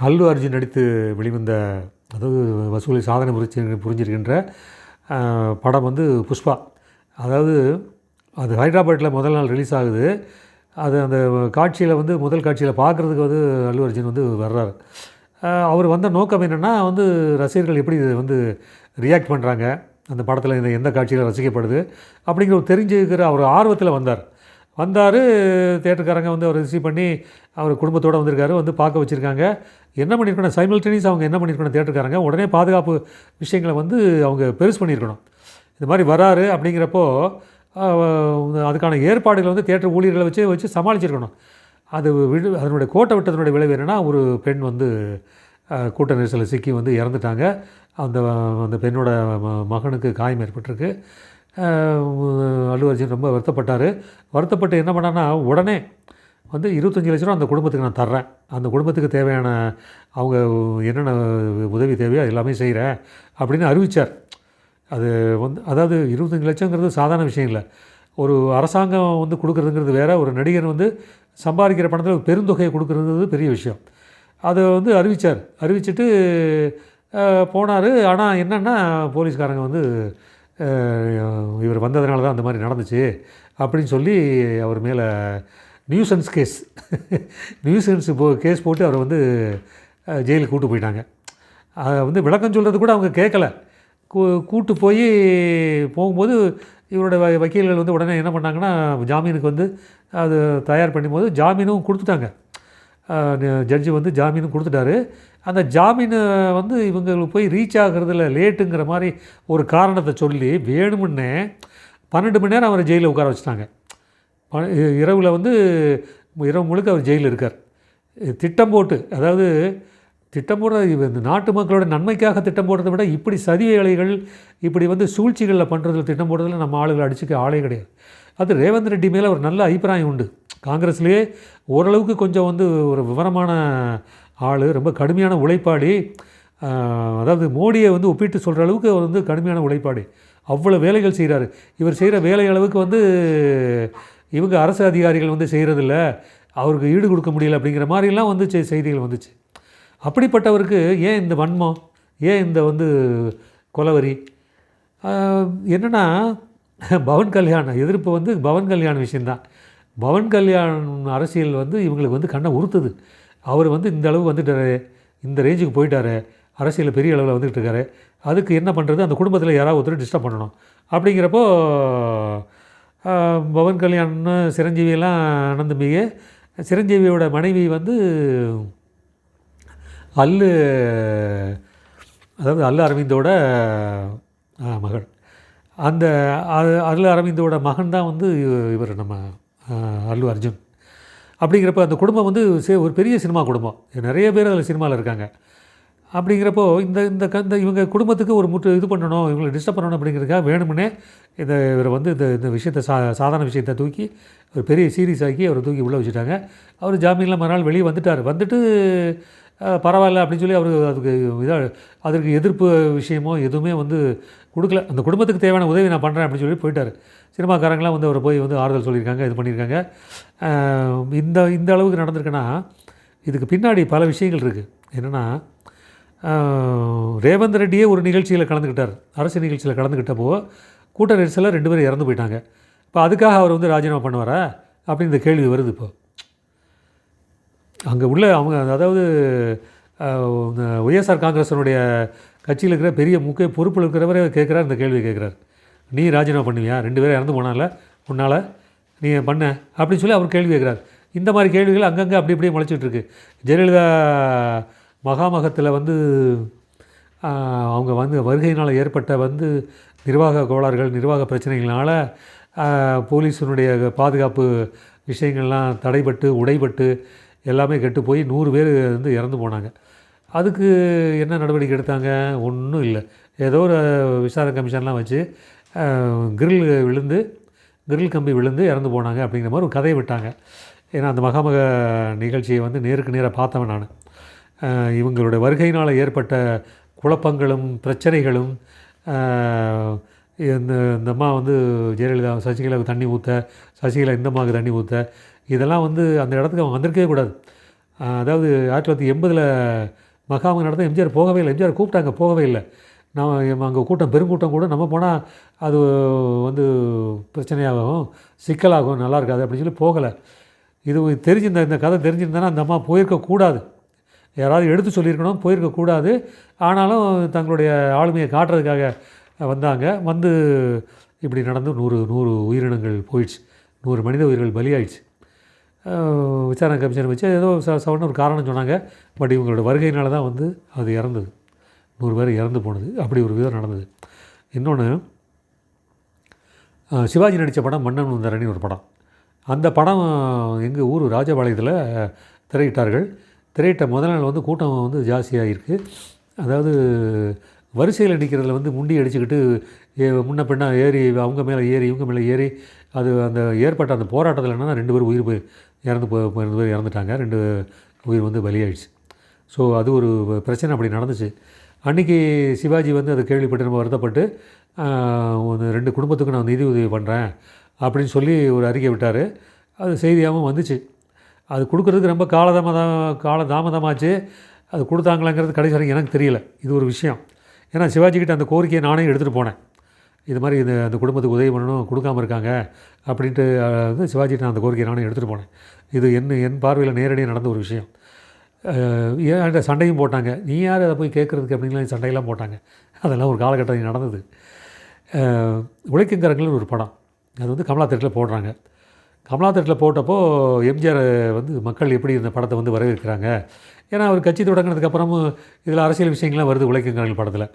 அல்லு அர்ஜுன் நடித்து வெளிவந்த, அதாவது வசூலை சாதனை புரிஞ்சிருக்கின்ற படம் வந்து புஷ்பா. அதாவது அது ஹைதராபாத்தில் முதல் நாள் ரிலீஸ் ஆகுது. அது அந்த காட்சியில் வந்து முதல் காட்சியில் பார்க்குறதுக்கு வந்து அல்லு அர்ஜுன் வந்து வர்றார். அவர் வந்த நோக்கம் என்னென்னா வந்து ரசிகர்கள் எப்படி வந்து ரியாக்ட் பண்ணுறாங்க, அந்த படத்தில் இந்த எந்த காட்சியில் ரசிக்கப்படுது அப்படிங்கிற ஒரு தெரிஞ்சுக்கிற அவர் ஆர்வத்தில் வந்தார். தேட்டருக்காரங்க வந்து அவர் ரிசீவ் பண்ணி அவர் குடும்பத்தோடு வந்திருக்காரு, வந்து பார்க்க வச்சுருக்காங்க. என்ன பண்ணியிருக்கணும், சைமல்டேனியஸ் அவங்க என்ன பண்ணியிருக்கணும், தேட்டருக்காரங்க உடனே பாதுகாப்பு விஷயங்களை வந்து அவங்க பெருசு பண்ணியிருக்கணும். இந்த மாதிரி வராரு அப்படிங்கிறப்போ அதுக்கான ஏற்பாடுகளை வந்து தேட்டர் ஊழியர்களை வச்சு சமாளிச்சிருக்கணும். அதனுடைய கோட்டை விட்டதனுடைய விளைவு என்னென்னா, ஒரு பெண் வந்து கூட்ட நெரிசலில் சிக்கி வந்து இறந்துட்டாங்க. அந்த பெண்ணோட மகனுக்கு காயம் ஏற்பட்டிருக்கு. அல்லு அர்ஜுன் ரொம்ப வருத்தப்பட்டு என்ன பண்ணான்னா, உடனே வந்து 25 லட்ச ரூபா அந்த குடும்பத்துக்கு நான் தர்றேன், அந்த குடும்பத்துக்கு தேவையான அவங்க என்னென்ன உதவி தேவையோ எல்லாமே செய்கிறேன் அப்படின்னு அறிவித்தார். அது வந்து அதாவது 25 லட்சங்கிறது சாதாரண விஷயம் இல்லை. ஒரு அரசாங்கம் வந்து கொடுக்குறதுங்கிறது வேறு, ஒரு நடிகர் வந்து சம்பாதிக்கிற பணத்தில் பெருந்தொகையை கொடுக்குறது பெரிய விஷயம். அதை வந்து அறிவிச்சிட்டு போனார். ஆனால் என்னென்னா, போலீஸ்காரங்க வந்து இவர் வந்ததுனால தான் அந்த மாதிரி நடந்துச்சு அப்படின்னு சொல்லி அவர் மேலே நியூசன்ஸ் கேஸ் போட்டு அவரை வந்து ஜெயிலுக்கு கூட்டு போயிட்டாங்க. அதை வந்து விளக்கம் சொல்கிறது கூட அவங்க கேட்கல. கூட்டு போகும்போது இவரோட வக்கீல்கள் வந்து உடனே என்ன பண்ணாங்கன்னா, ஜாமீனுக்கு வந்து அது தயார் பண்ணும்போது ஜாமீனும் கொடுத்துட்டாங்க. ஜட்ஜி வந்து ஜாமீனும் கொடுத்துட்டாரு. அந்த ஜாமீனை வந்து இவங்களுக்கு போய் ரீச் ஆகிறதுல லேட்டுங்கிற மாதிரி ஒரு காரணத்தை சொல்லி வேணுமுன்னே 12 மணி நேரம் அவரை ஜெயிலில் உட்கார வச்சுட்டாங்க. இரவில் வந்து இரவு முழுக்க அவர் ஜெயிலில் இருக்கார். திட்டம் போட்டு இந்த நாட்டு மக்களோட நன்மைக்காக திட்டம் போடுறதை விட இப்படி சதி வேலைகள், இப்படி வந்து சூழ்ச்சிகளில் பண்ணுறதுல திட்டம் போடுறதுல நம்ம ஆளுகள் அடிச்சுக்க ஆளே கிடையாது. அது ரேவந்த் ரெட்டி மேலே ஒரு நல்ல அபிப்பிராயம் உண்டு. காங்கிரஸ்லேயே ஓரளவுக்கு கொஞ்சம் வந்து ஒரு விவரமான ஆள், ரொம்ப கடுமையான உழைப்பாளி. அதாவது மோடியை வந்து ஒப்பிட்டு சொல்கிற அளவுக்கு அவர் வந்து கடுமையான உழைப்பாளி. அவ்வளோ வேலைகள் செய்கிறாரு. இவர் செய்கிற வேலை அளவுக்கு வந்து இவங்க அரசு அதிகாரிகள் வந்து செய்கிறதில்ல, அவருக்கு ஈடு கொடுக்க முடியல அப்படிங்கிற மாதிரிலாம் வந்து செய்திகள் வந்துச்சு. அப்படிப்பட்டவருக்கு ஏன் இந்த வன்மம், ஏன் இந்த வந்து கொலவரி? என்னென்னா, பவன் கல்யாண் எதிர்ப்பு வந்து பவன் கல்யாண் விஷயந்தான். பவன் கல்யாண் அரசியல் வந்து இவங்களுக்கு வந்து கண்ணை உறுத்துது. அவர் வந்து இந்த அளவு வந்துட்டார், இந்த ரேஞ்சுக்கு போயிட்டார், அரசியலில் பெரிய அளவில் வந்துக்கிட்டு இருக்காரு. அதுக்கு என்ன பண்ணுறது, அந்த குடும்பத்தில் யாராவது ஒருத்தர் டிஸ்டர்ப் பண்ணணும். அப்படிங்கிறப்போ பவன் கல்யாண், சிரஞ்சீவியெல்லாம் ஆனந்தமிக, சிரஞ்சீவியோட மனைவி வந்து அல்லு அரவிந்தோட மகன். அல்லு அரவிந்தோட மகன் தான் வந்து இவர் நம்ம அல்லு அர்ஜுன். அப்படிங்கிறப்ப அந்த குடும்பம் வந்து ஒரு பெரிய சினிமா குடும்பம், நிறைய பேர் அதில் சினிமாவில் இருக்காங்க. அப்படிங்கிறப்போ இந்த இவங்க குடும்பத்துக்கு ஒரு இது பண்ணணும், இவங்களை டிஸ்டர்ப் பண்ணணும் அப்படிங்கிறதுக்காக வேணுமுன்னே இவரை வந்து இந்த விஷயத்தை சாதாரண விஷயத்தை தூக்கி ஒரு பெரிய சீரியஸ் ஆக்கி அவரை தூக்கி உள்ளே வச்சுட்டாங்க. அவர் ஜாமீனில் மறுநாள் வெளியே வந்துட்டு பரவாயில்ல அப்படின்னு சொல்லி அவர் அதற்கு எதிர்ப்பு விஷயமோ எதுவுமே வந்து கொடுக்கல. அந்த குடும்பத்துக்கு தேவையான உதவி நான் பண்ணுறேன் அப்படின்னு சொல்லி போயிட்டார். சினிமாக்காரங்களாம் வந்து அவரை போய் வந்து ஆறுதல் சொல்லியிருக்காங்க, இது பண்ணியிருக்காங்க. இந்த அளவுக்கு நடந்திருக்குன்னா இதுக்கு பின்னாடி பல விஷயங்கள் இருக்குது. என்னென்னா, ரேவந்த் ரெட்டியே ஒரு நிகழ்ச்சியில் கலந்துக்கிட்டார், அரசு நிகழ்ச்சியில் கலந்துக்கிட்டப்போ கூட்ட நெரிசலில் 2 பேர் இறந்து போயிட்டாங்க. இப்போ அதுக்காக அவர் வந்து ராஜினாமா பண்ணுவாரா அப்படின்னு இந்த கேள்வி வருது. இப்போ அங்கே உள்ள அவங்க, அதாவது ஒய்எஸ்ஆர் காங்கிரஸனுடைய கட்சியில் இருக்கிற பெரிய முக்கிய பொறுப்பில் இருக்கிறவரே கேட்குறார், இந்த கேள்வி கேட்குறார். நீ ராஜினாமா பண்ணுவியா, 2 பேரும் இறந்து போனால உன்னால் நீ பண்ண அப்படின்னு சொல்லி அவர் கேள்வி கேட்குறார். இந்த மாதிரி கேள்விகள் அங்கங்கே அப்படி இப்படியே முளைச்சிட்டு இருக்கு. ஜெயலலிதா மகாமகத்தில் வந்து அவங்க வந்து வருகையினால் ஏற்பட்ட வந்து நிர்வாக கோளாறுகள், நிர்வாக பிரச்சனைகளால் போலீஸினுடைய பாதுகாப்பு விஷயங்கள்லாம் தடைபட்டு உடைபட்டு எல்லாமே கெட்டு போய் 100 பேர் வந்து இறந்து போனாங்க. அதுக்கு என்ன நடவடிக்கை எடுத்தாங்க? ஒன்றும் இல்லை. ஏதோ ஒரு விசாரணை கமிஷன்லாம் வச்சு கிரில் கம்பி விழுந்து இறந்து போனாங்க அப்படிங்கிற மாதிரி ஒரு கதையை விட்டாங்க. ஏன்னா அந்த மகாமக நிகழ்ச்சியை வந்து நேருக்கு நேராக பார்த்தவன் நான். இவங்களுடைய வருகையினால் ஏற்பட்ட குழப்பங்களும் பிரச்சனைகளும், இந்த அம்மா வந்து ஜெயலலிதா சசிகலாவுக்கு தண்ணி ஊற்ற, சசிகலா இந்த அம்மாவுக்கு தண்ணி ஊற்ற, இதெல்லாம் வந்து அந்த இடத்துக்கு அவங்க வந்திருக்கவே கூடாது. அதாவது 1980 மகாமகம் நடத்த எம்ஜிஆர் போகவே இல்லை. எம்ஜிஆர் கூப்பிட்டாங்க, போகவே இல்லை. நான் அங்கே பெருங்கூட்டம் கூட நம்ம போனால் அது வந்து பிரச்சனையாகும், சிக்கலாகும், நல்லா இருக்காது அப்படின்னு சொல்லி போகலை. இது இந்த கதை தெரிஞ்சிருந்தேன்னா அந்த அம்மா போயிருக்கக்கூடாது. யாராவது எடுத்து சொல்லியிருக்கணும், போயிருக்கக்கூடாது. ஆனாலும் தங்களுடைய ஆளுமையை காட்டுறதுக்காக வந்தாங்க. வந்து இப்படி நடந்து 100 உயிரினங்கள் போயிடுச்சு, 100 மனித உயிர்கள் பலியாயிடுச்சு. விசாரணை கமிஷன் வச்சு ஏதோ சவன்னு ஒரு காரணம் சொன்னாங்க. பட் இவங்களோட வருகையினால தான் வந்து அது இறந்தது, 100 பேர் இறந்து போனது. அப்படி ஒரு விதம் நடந்தது. இன்னொன்று, சிவாஜி நடித்த படம் மன்னன் வந்தாரணின்னு ஒரு படம். அந்த படம் எங்கள் ஊர் ராஜபாளையத்தில் திரையிட்டார்கள். திரையிட்ட முதல் நாள் வந்து கூட்டம் வந்து ஜாஸ்தியாக இருக்குது. அதாவது வரிசையில் நிற்கிறதுல வந்து முண்டி அடிச்சுக்கிட்டு முன்ன பின்னா ஏறி அவங்க மேலே ஏறி இவங்க மேலே ஏறி அது அந்த ஏற்பட்ட அந்த போராட்டத்தில் என்னென்னா 2 பேர் உயிர் இறந்து 2 பேர் இறந்துட்டாங்க, 2 உயிர் வந்து பலியாயிடுச்சு. ஸோ அது ஒரு பிரச்சனை அப்படி நடந்துச்சு. அன்றைக்கி சிவாஜி வந்து அதை கேள்விப்பட்டு ரொம்ப வருத்தப்பட்டு 2 குடும்பத்துக்கு நான் நிதி உதவி பண்ணுறேன் அப்படின்னு சொல்லி ஒரு அறிக்கை விட்டார். அது செய்தியாகவும் வந்துச்சு. அது கொடுக்குறதுக்கு ரொம்ப காலதாமதமாச்சு. அது கொடுத்தாங்களாங்கிறது கடைசி வரைக்கும் எனக்கு தெரியல. இது ஒரு விஷயம். ஏன்னா சிவாஜிக்கிட்ட அந்த கோரிக்கையை நானே எடுத்துகிட்டு போனேன். இது மாதிரி அந்த குடும்பத்துக்கு உதவி பண்ணணும், கொடுக்காமல் இருக்காங்க அப்படின்ட்டு வந்து சிவாஜிகிட்ட அந்த கோரிக்கையை நானே எடுத்துகிட்டு போனேன். இது என் பார்வையில் நேரடியாக நடந்த ஒரு விஷயம். ஏன்ட்ட சண்டையும் போட்டாங்க. நீ யார் அதை போய் கேட்குறதுக்கு அப்படின்லாம் சண்டையெல்லாம் போட்டாங்க. அதெல்லாம் ஒரு காலகட்டம் நடந்தது. உழைக்குங்கரங்கள்னு ஒரு படம், அது வந்து கமலா தேட்டரில் போடுறாங்க. கமலா தேட்டரில் போட்டப்போ எம்ஜிஆர் வந்து மக்கள் எப்படி இந்த படத்தை வந்து வரவேற்கிறாங்க. ஏன்னா அவர் கட்சி தொடங்கினதுக்கப்புறமும் இதில் அரசியல் விஷயங்கள்லாம் வருது உழைக்குங்கரங்கள் படத்தில்.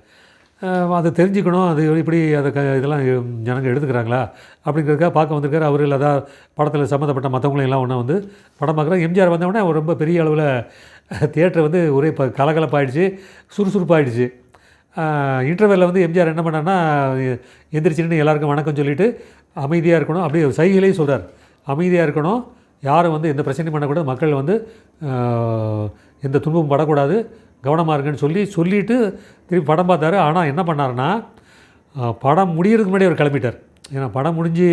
அதை தெரிஞ்சுக்கணும், அது இப்படி இதெல்லாம் ஜனங்கள் எடுத்துக்கிறாங்களா அப்படிங்கிறதுக்காக பார்க்க வந்திருக்காரு. அவர் இல்லாத படத்தில் சம்மந்தப்பட்ட மற்றவங்களையும் எல்லாம் ஒன்றா வந்து படம் பார்க்குறாங்க. எம்ஜிஆர் வந்தவுடனே அவர் ரொம்ப பெரிய அளவில் தியேட்டர் வந்து ஒரே கலகலப்பாயிடுச்சு, சுறுசுறுப்பாயிடுச்சு. இன்டர்வெல்லில் வந்து எம்ஜிஆர் என்ன பண்ணார்னா, எந்திரிச்சின்னு எல்லாருக்கும் வணக்கம் சொல்லிவிட்டு அமைதியாக இருக்கணும், அப்படியே சைகையிலேயே சொல்கிறார், அமைதியாக இருக்கணும், யாரும் வந்து எந்த பிரச்சனையும் பண்ணக்கூடாது, மக்கள் வந்து எந்த துன்பமும் படக்கூடாது, கவனமாக இருக்குன்னு சொல்லிவிட்டு திருப்பி படம் பார்த்தாரு. ஆனால் என்ன பண்ணாருன்னா, படம் முடியறதுக்கு முன்னாடி அவர் கிளம்பிட்டார். ஏன்னா படம் முடிஞ்சு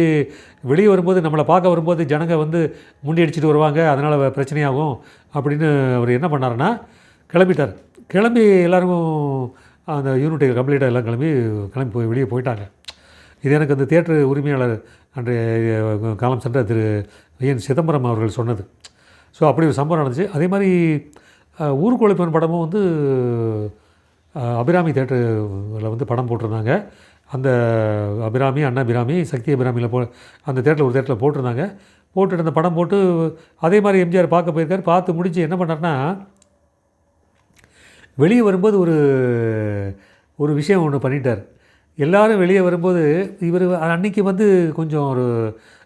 வெளியே வரும்போது நம்மளை பார்க்க வரும்போது ஜனங்க வந்து முண்டி அடிச்சுட்டு வருவாங்க, அதனால் பிரச்சனையாகும் அப்படின்னு அவர் என்ன பண்ணாருன்னா கிளம்பிட்டார். கிளம்பி எல்லோரும் அந்த யூனிட்டை கம்ப்ளீட்டாக எல்லாம் கிளம்பி போய் வெளியே போயிட்டாங்க. இது எனக்கு அந்த தியேட்டர் உரிமையாளர் அன்றைய காலம் சென்ற திரு என் சிதம்பரம் அவர்கள் சொன்னது. ஸோ அப்படி ஒரு சம்பவம் நடந்துச்சு. அதே மாதிரி ஊருக்குழைப்பன் படமும் வந்து அபிராமி தேட்டரில் வந்து படம் போட்டிருந்தாங்க. அந்த அபிராமி, அண்ணா அபிராமி, சக்தி அபிராமியில் அந்த தேட்டரில் ஒரு தேட்டரில் போட்டிருந்தாங்க. போட்டுட்டு அந்த படம் போட்டு அதே மாதிரி எம்ஜிஆர் பார்க்க போயிருக்கார். பார்த்து முடித்து என்ன பண்ணார்னா, வெளியே வரும்போது ஒரு விஷயம் ஒன்று பண்ணிட்டார். எல்லோரும் வெளியே வரும்போது இவர் அன்றைக்கி வந்து கொஞ்சம்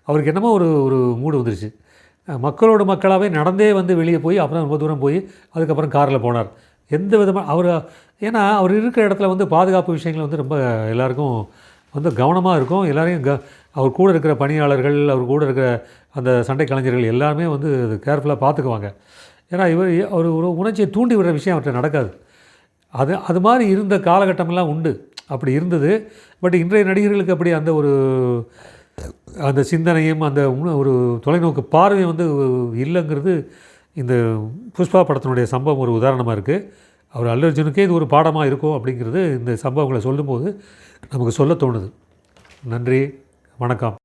அவருக்கு என்னமோ ஒரு மூடு வந்துருச்சு. மக்களோட மக்களாகவே நடந்தே வந்து வெளியே போய் அப்புறம் ரொம்ப தூரம் போய் அதுக்கப்புறம் காரில் போனார். எந்த விதமாக ஏன்னா அவர் இருக்கிற இடத்துல வந்து பாதுகாப்பு விஷயங்கள் வந்து ரொம்ப எல்லாருக்கும் வந்து கவனமாக இருக்கும். எல்லாரையும் அவர் கூட இருக்கிற பணியாளர்கள், அவர் கூட இருக்கிற அந்த சண்டை கலைஞர்கள் எல்லாருமே வந்து அது கேர்ஃபுல்லாக பார்த்துக்குவாங்க. ஏன்னா அவர் ஒரு உணர்ச்சியை தூண்டி விடுற விஷயம் அவர்கிட்ட நடக்காது. அது மாதிரி இருந்த காலகட்டமெல்லாம் உண்டு, அப்படி இருந்தது. பட் இன்றைய நடிகர்களுக்கு அப்படி அந்த சிந்தனையும் அந்த ஒரு தொலைநோக்கு பார்வையும் வந்து இல்லைங்கிறது இந்த புஷ்பா படத்தினுடைய சம்பவம் ஒரு உதாரணமாக இருக்குது. அவர் அல்லு அர்ஜுனுக்கே இது ஒரு பாடமாக இருக்கும் அப்படிங்கிறது இந்த சம்பவங்களை சொல்லும்போது நமக்கு சொல்ல தோணுது. நன்றி, வணக்கம்.